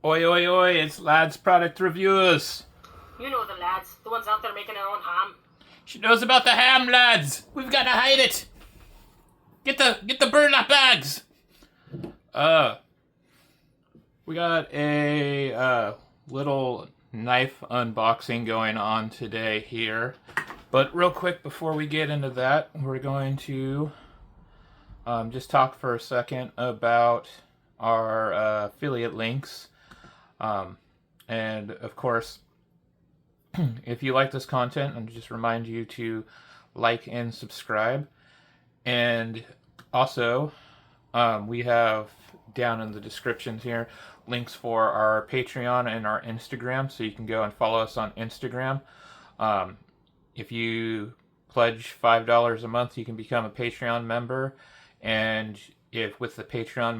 Oi, oi, oi, it's Lads Product Reviews. You know the lads, the ones out there making their own ham. She knows about the ham, lads. We've got to hide it. Get the burlap bags. We got a little knife unboxing going on today here. But real quick before we get into that, we're going to just talk for a second about our affiliate links. And of course, if you like this content, I'll just remind you to like and subscribe. And also, we have down in the descriptions here links for our Patreon and our Instagram, so you can go and follow us on Instagram. If you pledge $5 a month, you can become a Patreon member, and if with the Patreon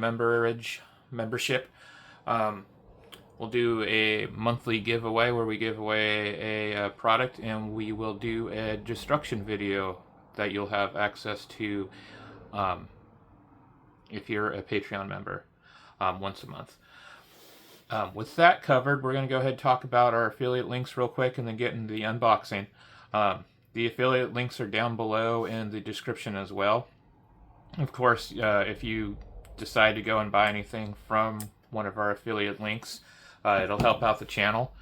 membership, we'll do a monthly giveaway where we give away a product, and we will do a destruction video that you'll have access to if you're a Patreon member once a month. With that covered, we're going to go ahead and talk about our affiliate links real quick and then get into the unboxing. The affiliate links are down below in the description as well. Of course, if you decide to go and buy anything from one of our affiliate links, it'll help out the channel.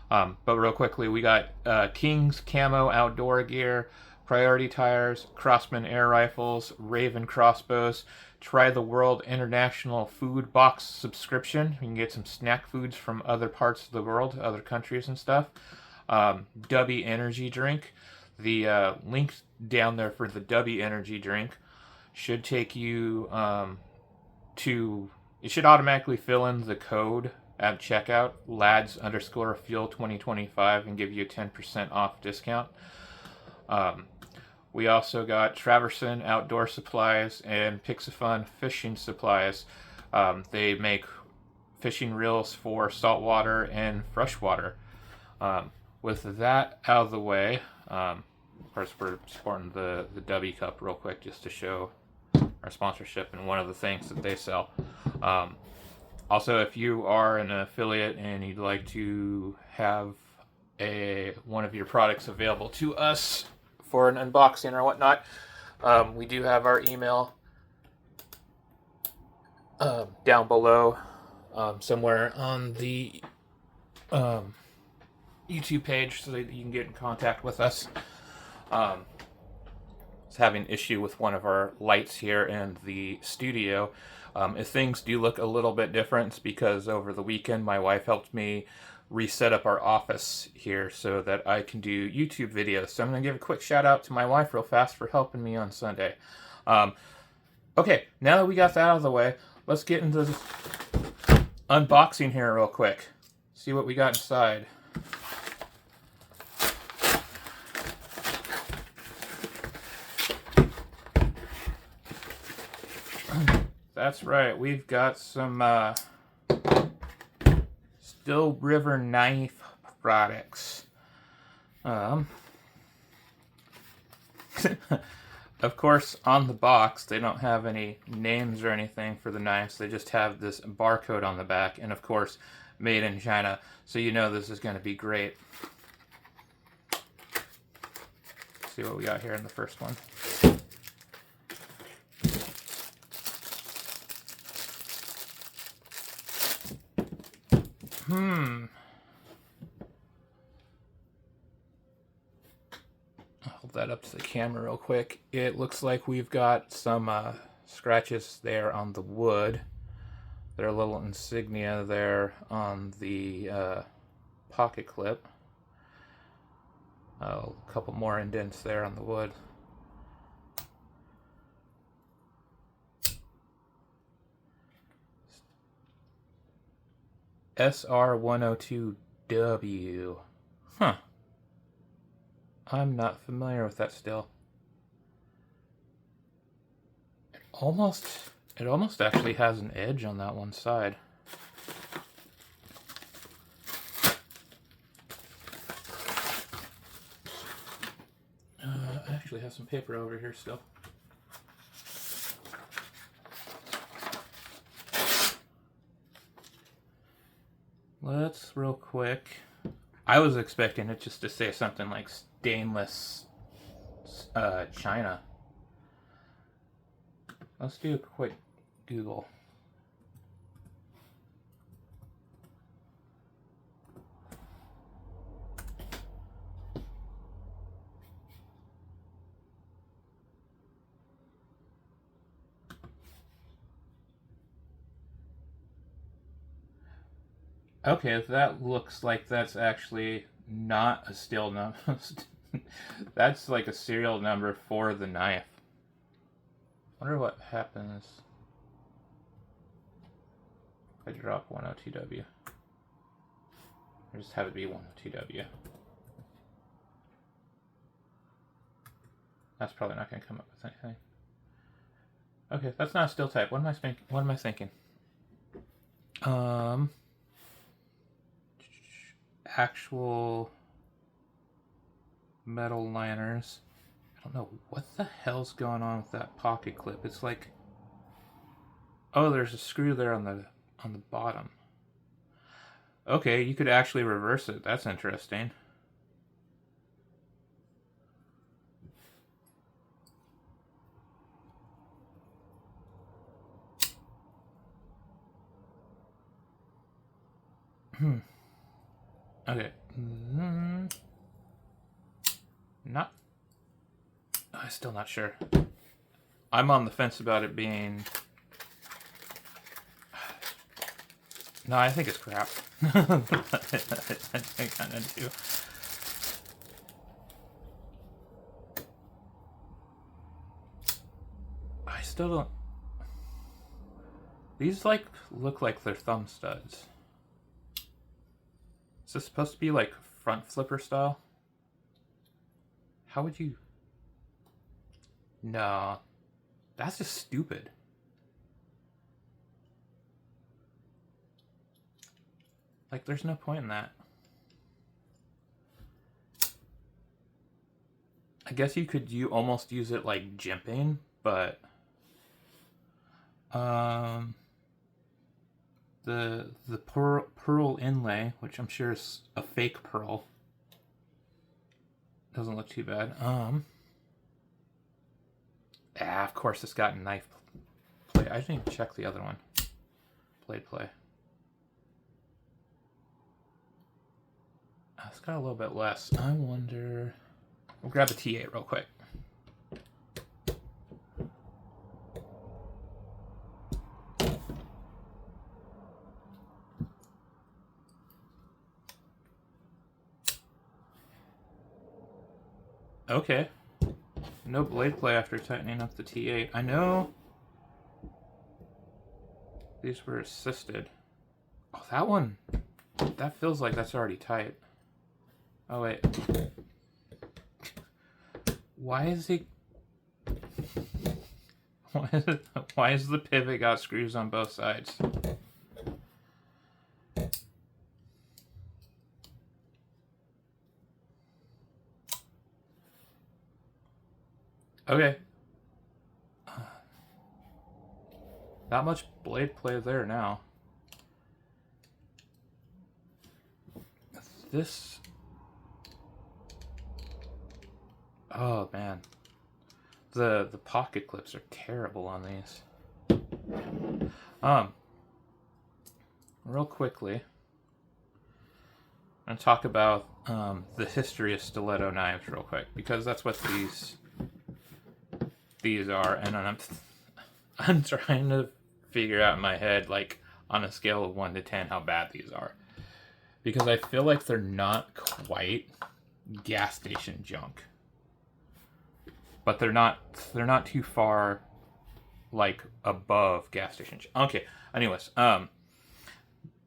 But real quickly, we got King's Camo Outdoor Gear, Priority Tires, Crossman Air Rifles, Raven Crossbows, Try the World International Food Box subscription. You can get some snack foods from other parts of the world, other countries and stuff. Dubby Energy Drink. The link down there for the Dubby Energy Drink should take you to... It should automatically fill in the code at checkout, lads_fuel 2025, and give you a 10% off discount. We also got Traverson Outdoor Supplies and Pixifun Fishing Supplies. They make fishing reels for saltwater and freshwater. With that out of the way, of course we're supporting the W Cup real quick just to show our sponsorship and one of the things that they sell. Also, if you are an affiliate and you'd like to have one of your products available to us for an unboxing or whatnot, we do have our email down below somewhere on the YouTube page so that you can get in contact with us. It's having an issue with one of our lights here in the studio. If things do look a little bit different, it's because over the weekend my wife helped me reset up our office here so that I can do YouTube videos. So I'm going to give a quick shout out to my wife real fast for helping me on Sunday. Okay, now that we got that out of the way, let's get into the unboxing here real quick. See what we got inside. That's right, we've got some Still River knife products. Of course, on the box, they don't have any names or anything for the knives. They just have this barcode on the back, and of course, made in China. So you know this is going to be great. Let's see what we got here in the first one. Hold that up to the camera real quick. It looks like we've got some scratches there on the wood. There are little insignia there on the pocket clip. A couple more indents there on the wood. SR102W. Huh. I'm not familiar with that still. It almost actually has an edge on that one side. I actually have some paper over here still. let's real quick. I was expecting it just to say something like stainless China. Let's do a quick Google. Okay, that looks like that's actually not a still number. That's like a serial number for the knife. Wonder what happens if I drop 102W. Or just have it be 102W. That's probably not going to come up with anything. Okay, that's not a still type. What am I thinking? Actual metal liners. I don't know what the hell's going on with that pocket clip. It's like, oh, there's a screw there on the bottom. Okay, you could actually reverse it. That's interesting. Okay. Not. I'm still not sure. I'm on the fence about it being. No, I think it's crap. I kind of do. I still don't. These look like they're thumb studs. Is this supposed to be like front flipper style? How would you? No, that's just stupid. Like, there's no point in that. I guess you could almost use it like jimping, but the pearl inlay, which I'm sure is a fake pearl, doesn't look too bad. Of course it's got knife play. I didn't even check the other one. Blade play. It's got a little bit less. I wonder. We'll grab a T8 real quick. Okay. No blade play after tightening up the T8. I know these were assisted. Oh, that one. That feels like that's already tight. Oh, wait. Why is he... Why is the pivot got screws on both sides? Okay. Not much blade play there now. This... Oh, man. The pocket clips are terrible on these. Real quickly, I'm going to talk about the history of stiletto knives real quick, because that's what these are, and I'm trying to figure out in my head, like, on a scale of 1 to 10, how bad these are. Because I feel like they're not quite gas station junk. But they're not too far, like, above gas station junk. Okay, anyways,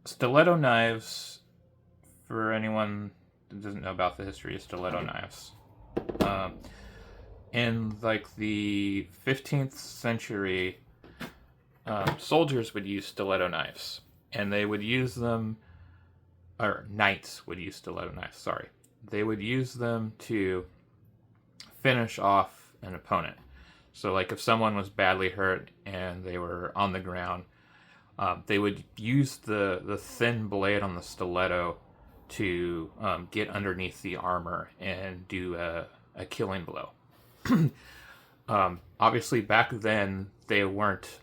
stiletto knives, for anyone that doesn't know about the history of stiletto knives, in, like, the 15th century, soldiers would use stiletto knives, and they would use them, or knights would use stiletto knives, sorry. They would use them to finish off an opponent. So, like, if someone was badly hurt and they were on the ground, They would use the thin blade on the stiletto to get underneath the armor and do a killing blow. Obviously, back then, they weren't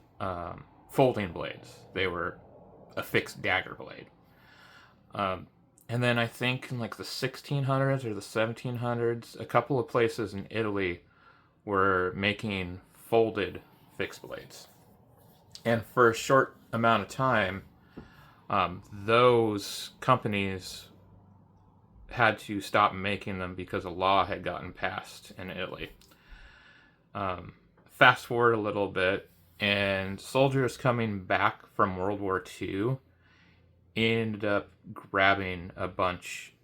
folding blades. They were a fixed dagger blade. And then I think in like the 1600s or the 1700s, a couple of places in Italy were making folded fixed blades. And for a short amount of time, those companies had to stop making them because a law had gotten passed in Italy. Fast forward a little bit, and soldiers coming back from World War II ended up grabbing a bunch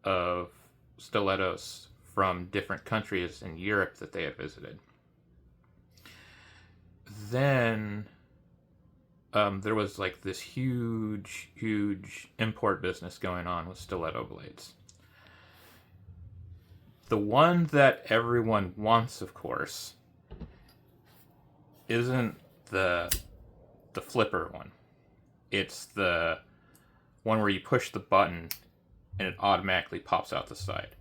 of stilettos from different countries in Europe that they had visited. Then there was like this huge import business going on with stiletto blades. The one that everyone wants, of course, isn't the flipper one. It's the one where you push the button and it automatically pops out the side.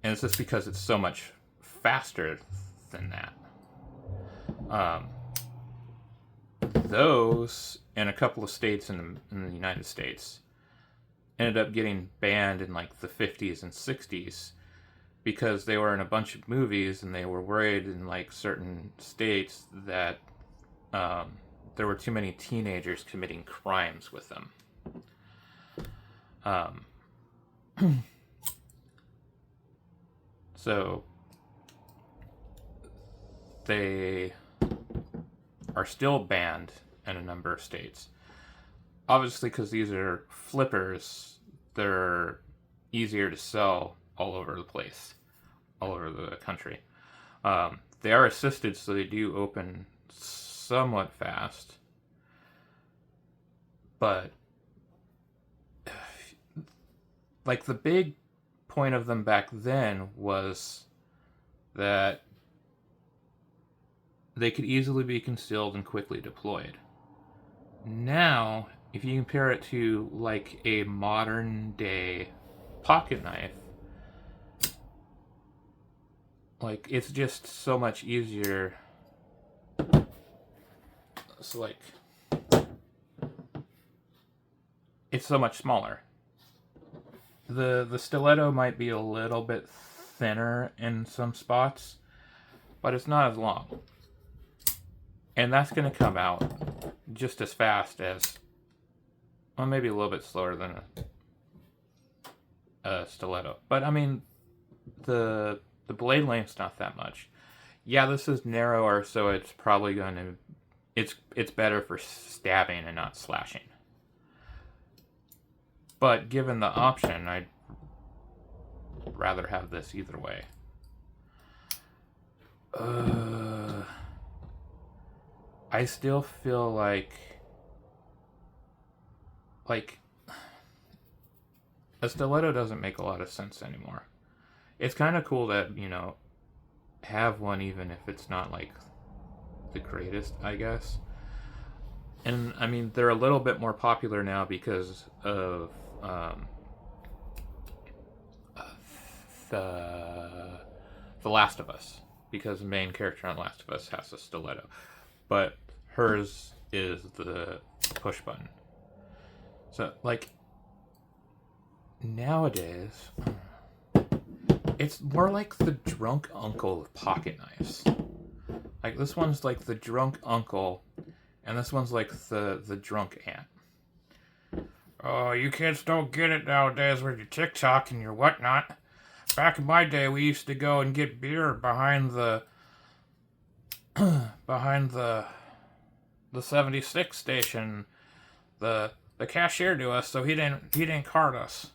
And it's just because it's so much faster than that. Those, in a couple of states in the United States, ended up getting banned in like the 50s and 60s because they were in a bunch of movies and they were worried in like certain states that there were too many teenagers committing crimes with them. So they are still banned in a number of states. Obviously, because these are flippers, they're easier to sell all over the place, all over the country. They are assisted, so they do open somewhat fast. But like the big point of them back then was that they could easily be concealed and quickly deployed. Now, if you compare it to like a modern day pocket knife, like it's just so much easier. So like it's so much smaller. The stiletto might be a little bit thinner in some spots, but it's not as long. And that's going to come out just as fast as, well, maybe a little bit slower than a stiletto. But I mean, the blade length's not that much. Yeah, this is narrower, so it's probably going to, it's better for stabbing and not slashing. But given the option, I'd rather have this either way. I still feel like a stiletto doesn't make a lot of sense anymore. It's kind of cool that, you know, have one even if it's not like the greatest, I guess. And I mean, they're a little bit more popular now because of the Last of Us, because the main character on Last of Us has a stiletto, but hers is the push button. So like nowadays, it's more like the drunk uncle of pocket knives. Like this one's like the drunk uncle, and this one's like the drunk aunt. Oh, you kids don't get it nowadays with your TikTok and your whatnot. Back in my day, we used to go and get beer behind the 76 station. The cashier to us, so he didn't card us.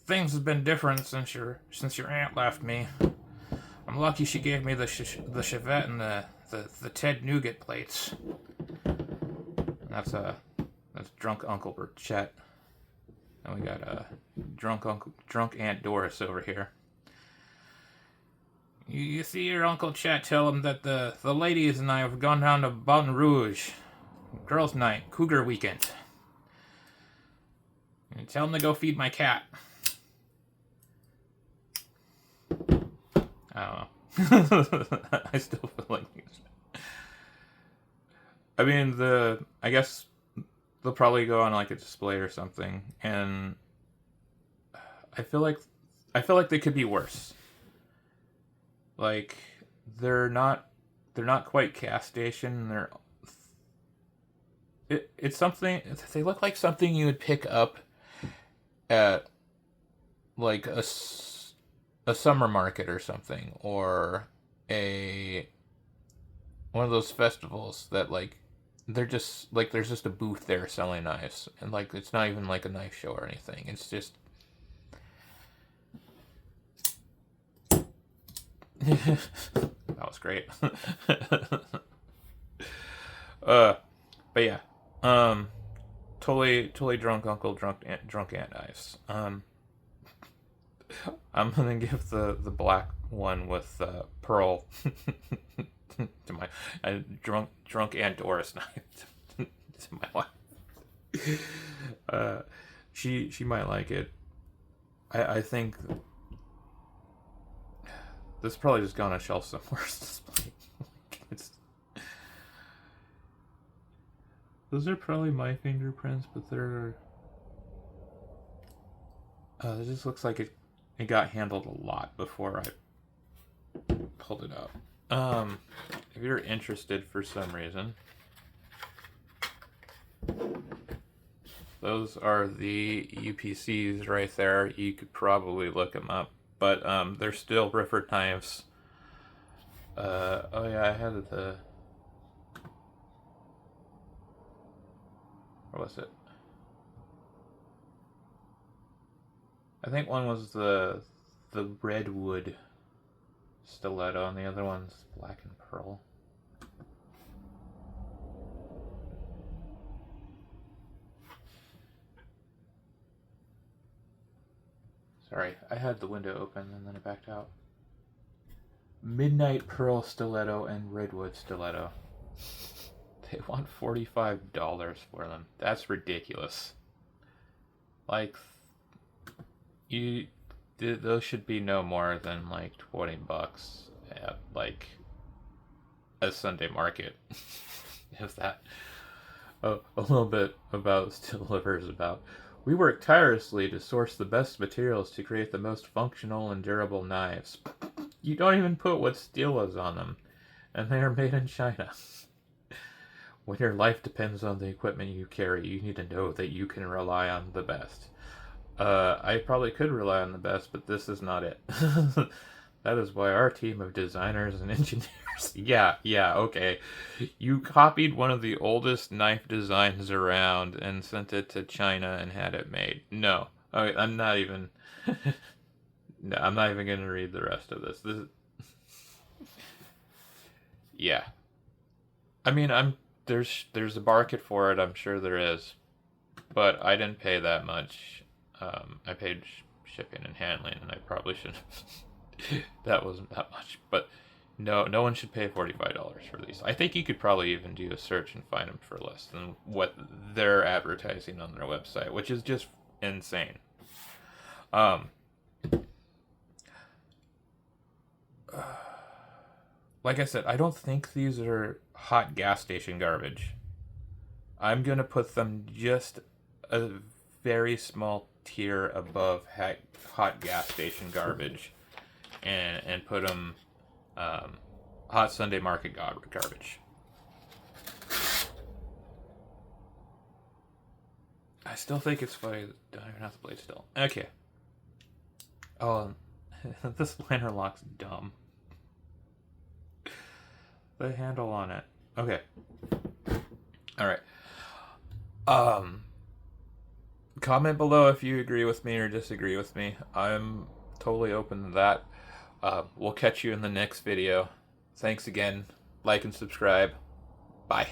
Things have been different since your aunt left me. I'm lucky she gave me the Chevette and the Ted Nougat plates. That's drunk Uncle Chet. And we got drunk Aunt Doris over here. You see your Uncle Chet, tell him that the ladies and I have gone down to Baton Rouge. Girls' night. Cougar weekend. And tell them to go feed my cat. I don't know. I still feel like... I mean, I guess they'll probably go on like a display or something, and I feel like they could be worse. Like they're not quite gas station. It's something. They look like something you would pick up at like a summer market or something, or one of those festivals that like they're just like there's just a booth there selling knives, and like it's not even like a knife show or anything. It's just that was great. But yeah, totally drunk uncle, drunk aunt knives. I'm gonna give the black one with pearl to my drunk Aunt Doris knife to my wife. She might like it. I think this is probably just gone on a shelf somewhere. Those are probably my fingerprints, but they're. It just looks like it got handled a lot before I pulled it out. If you're interested for some reason, those are the UPCs right there. You could probably look them up, but they're still Rifford knives. Oh yeah, I had the. What was it? I think one was the redwood stiletto, and the other one's black and pearl. Sorry, I had the window open and then I backed out. Midnight pearl stiletto and redwood stiletto. They want $45 for them. That's ridiculous. Like, those should be no more than like $20 at like a Sunday market. If that. A little bit about Stillivers about. We work tirelessly to source the best materials to create the most functional and durable knives. You don't even put what steel is on them, and they are made in China. When your life depends on the equipment you carry, you need to know that you can rely on the best. I probably could rely on the best, but this is not it. That is why our team of designers and engineers... Yeah, okay. You copied one of the oldest knife designs around and sent it to China and had it made. No. Okay, I'm not even... No, I'm not even going to read the rest of this. Yeah. I mean, there's a market for it, I'm sure there is. But I didn't pay that much. I paid shipping and handling, and I probably shouldn't. That wasn't that much, but no one should pay $45 for these. I think you could probably even do a search and find them for less than what they're advertising on their website, which is just insane. Like I said, I don't think these are hot gas station garbage. I'm gonna put them just a very small tier above hot gas station garbage, and put them hot Sunday market garbage. I still think it's funny. Don't even have to blade still. Okay. Oh, this liner lock's dumb. The handle on it. Okay. All right. Comment below if you agree with me or disagree with me. I'm totally open to that. We'll catch you in the next video. Thanks again. Like and subscribe. Bye.